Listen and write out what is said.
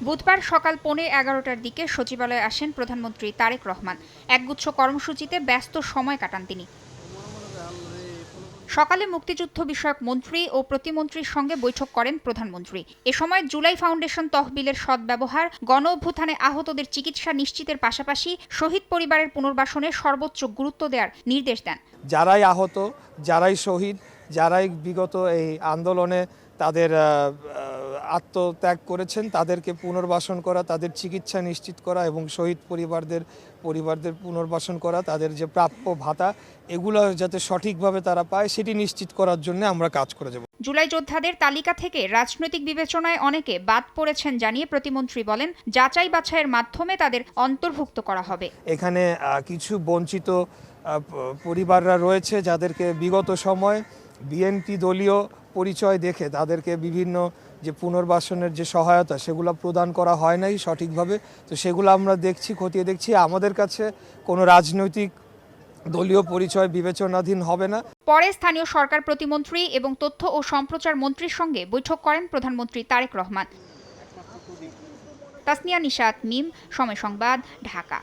বুধবার সকাল 11:15টার দিকে সচিবালয়ে আসেন প্রধানমন্ত্রী তারেক রহমান। একগুচ্ছ কর্মসূচিতে ব্যস্ত সময় কাটান তিনি। সকালে মুক্তিযুদ্ধ বিষয়ক মন্ত্রী ও প্রতিমন্ত্রীর সঙ্গে বৈঠক করেন প্রধানমন্ত্রী। এ সময় জুলাই ফাউন্ডেশন তহবিলের সদ্ব্যবহার, গণ অভ্যুত্থানে আহতদের চিকিৎসা নিশ্চিতের পাশাপাশি শহীদ পরিবারের পুনর্বাসনে সর্বোচ্চ গুরুত্ব দেওয়ার নির্দেশ দেন। যারাই আহত, যারাই শহীদ, যারাই বিগত এই আন্দোলনে তাদের আত্মত্যাগ করেছেন তাদেরকে পুনর্বাসন করা, তাদের চিকিৎসা নিশ্চিত করা এবং শহীদ পরিবারদের পুনর্বাসন করা, তাদের যে প্রাপ্য ভাতা এগুলো যাতে সঠিকভাবে তারা পায় সেটি নিশ্চিত করার জন্য আমরা কাজ করে যাব। জুলাই যোদ্ধাদের তালিকা থেকে রাজনৈতিক বিবেচনায় অনেকে বাদ পড়েছেন জানিয়ে প্রতিমন্ত্রী বলেন, যাচাই বাছাইয়ের মাধ্যমে তাদের অন্তর্ভুক্ত করা হবে। এখানে কিছু বঞ্চিত পরিবাররা রয়েছে যাদেরকে বিগত সময় বিএনপি দলীয় পরিচয় দেখে তাদেরকে বিভিন্ন যে পুনর্বাসনের যে সহায়তা সেগুলো প্রদান করা হয় নাই সঠিকভাবে। তো সেগুলো আমরা দেখছি, খতিয়ে দেখছি। আমাদের কাছে কোনো রাজনৈতিক দলীয় পরিচয় বিবেচনাধীন হবে না। পরে স্থানীয় সরকার প্রতিমন্ত্রী এবং তথ্য ও সম্প্রচার মন্ত্রীর সঙ্গে বৈঠক করেন প্রধানমন্ত্রী তারেক রহমান। তাসনিয়া নিশাত, মিম, সময় সংবাদ, ঢাকা।